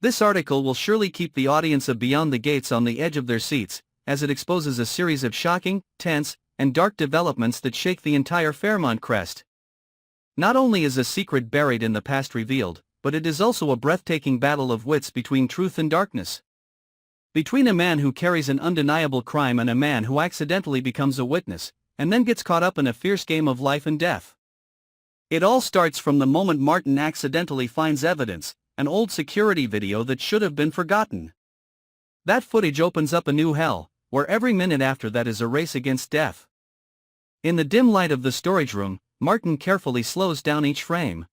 This article will surely keep the audience of Beyond the Gates on the edge of their seats, as it exposes a series of shocking, tense, and dark developments that shake the entire Fairmont crest. Not only is a secret buried in the past revealed, but it is also a breathtaking battle of wits between truth and darkness. Between a man who carries an undeniable crime and a man who accidentally becomes a witness, and then gets caught up in a fierce game of life and death. It all starts from the moment Martin accidentally finds evidence, an old security video that should have been forgotten. That footage opens up a new hell, where every minute after that is a race against death. In the dim light of the storage room, Martin carefully slows down each frame.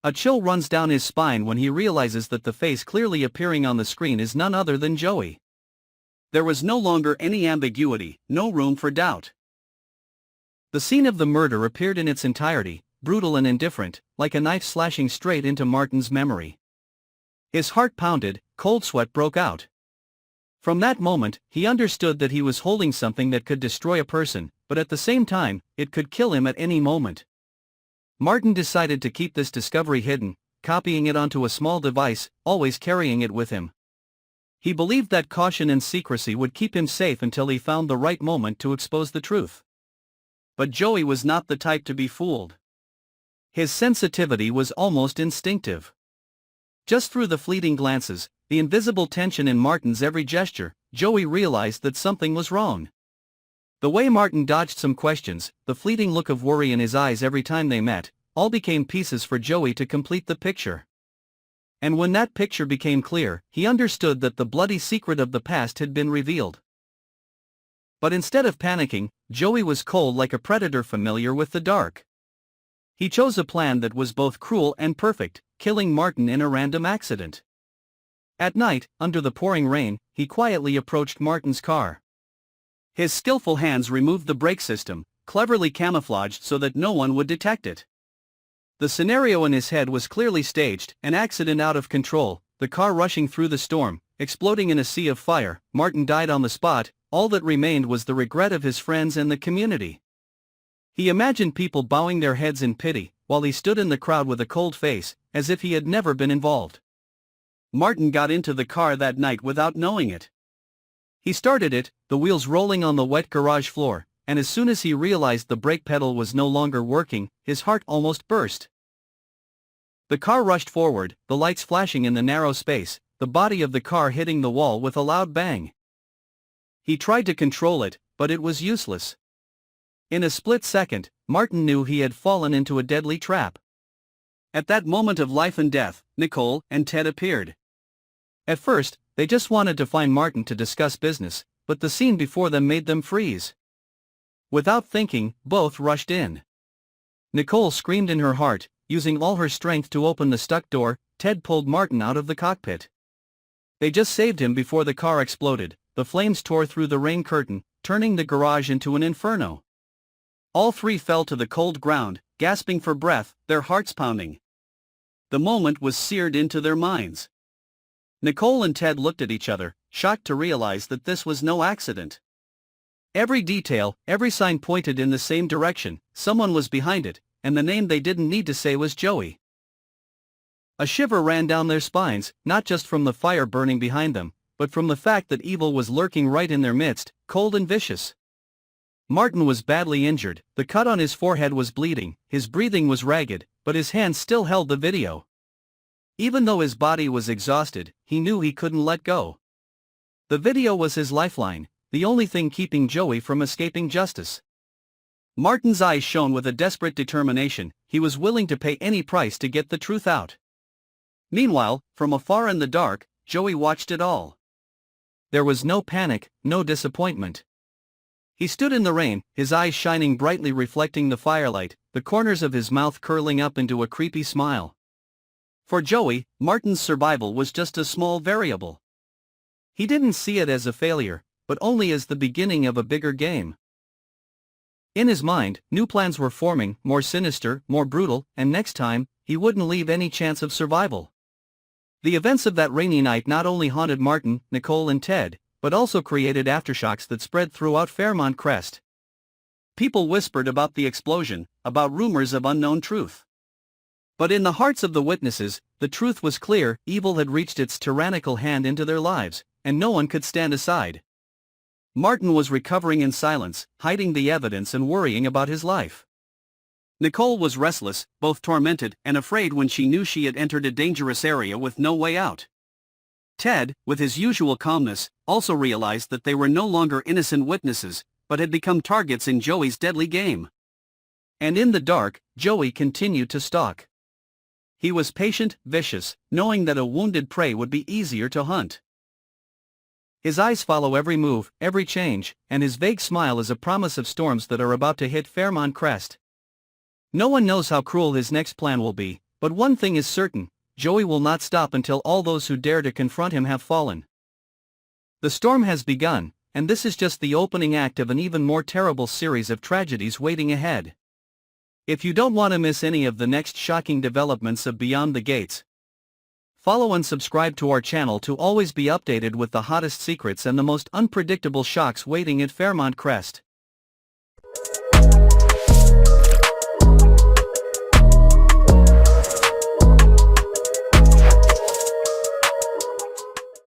A chill runs down his spine when he realizes that the face clearly appearing on the screen is none other than Joey. There was no longer any ambiguity, no room for doubt. The scene of the murder appeared in its entirety, brutal and indifferent, like a knife slashing straight into Martin's memory. His heart pounded, cold sweat broke out. From that moment, he understood that he was holding something that could destroy a person, but at the same time, it could kill him at any moment. Martin decided to keep this discovery hidden, copying it onto a small device, always carrying it with him. He believed that caution and secrecy would keep him safe until he found the right moment to expose the truth. But Joey was not the type to be fooled. His sensitivity was almost instinctive. Just through the fleeting glances, the invisible tension in Martin's every gesture, Joey realized that something was wrong. The way Martin dodged some questions, the fleeting look of worry in his eyes every time they met, all became pieces for Joey to complete the picture. And when that picture became clear, he understood that the bloody secret of the past had been revealed. But instead of panicking, Joey was cold like a predator familiar with the dark. He chose a plan that was both cruel and perfect, killing Martin in a random accident. At night, under the pouring rain, he quietly approached Martin's car. His skillful hands removed the brake system, cleverly camouflaged so that no one would detect it. The scenario in his head was clearly staged, an accident out of control, the car rushing through the storm, exploding in a sea of fire. Martin died on the spot. All that remained was the regret of his friends and the community. He imagined people bowing their heads in pity, while he stood in the crowd with a cold face, as if he had never been involved. Martin got into the car that night without knowing it. He started it, the wheels rolling on the wet garage floor, and as soon as he realized the brake pedal was no longer working, his heart almost burst. The car rushed forward, the lights flashing in the narrow space, the body of the car hitting the wall with a loud bang. He tried to control it, but it was useless. In a split second, Martin knew he had fallen into a deadly trap. At that moment of life and death, Nicole and Ted appeared. At first, they just wanted to find Martin to discuss business, but the scene before them made them freeze. Without thinking, both rushed in. Nicole screamed in her heart, using all her strength to open the stuck door. Ted pulled Martin out of the cockpit. They just saved him before the car exploded. The flames tore through the rain curtain, turning the garage into an inferno. All three fell to the cold ground, gasping for breath, their hearts pounding. The moment was seared into their minds. Nicole and Ted looked at each other, shocked to realize that this was no accident. Every detail, every sign pointed in the same direction. Someone was behind it, and the name they didn't need to say was Joey. A shiver ran down their spines, not just from the fire burning behind them, but from the fact that evil was lurking right in their midst, cold and vicious. Martin was badly injured, the cut on his forehead was bleeding, his breathing was ragged, but his hands still held the video. Even though his body was exhausted, he knew he couldn't let go. The video was his lifeline, the only thing keeping Joey from escaping justice. Martin's eyes shone with a desperate determination. He was willing to pay any price to get the truth out. Meanwhile, from afar in the dark, Joey watched it all. There was no panic, no disappointment. He stood in the rain, his eyes shining brightly reflecting the firelight, the corners of his mouth curling up into a creepy smile. For Joey, Martin's survival was just a small variable. He didn't see it as a failure, but only as the beginning of a bigger game. In his mind, new plans were forming, more sinister, more brutal, and next time, he wouldn't leave any chance of survival. The events of that rainy night not only haunted Martin, Nicole and Ted, but also created aftershocks that spread throughout Fairmont Crest. People whispered about the explosion, about rumors of unknown truth. But in the hearts of the witnesses, the truth was clear: evil had reached its tyrannical hand into their lives, and no one could stand aside. Martin was recovering in silence, hiding the evidence and worrying about his life. Nicole was restless, both tormented and afraid when she knew she had entered a dangerous area with no way out. Ted, with his usual calmness, also realized that they were no longer innocent witnesses, but had become targets in Joey's deadly game. And in the dark, Joey continued to stalk. He was patient, vicious, knowing that a wounded prey would be easier to hunt. His eyes follow every move, every change, and his vague smile is a promise of storms that are about to hit Fairmont Crest. No one knows how cruel his next plan will be, but one thing is certain: Joey will not stop until all those who dare to confront him have fallen. The storm has begun, and this is just the opening act of an even more terrible series of tragedies waiting ahead. If you don't want to miss any of the next shocking developments of Beyond the Gates, follow and subscribe to our channel to always be updated with the hottest secrets and the most unpredictable shocks waiting at Fairmont Crest.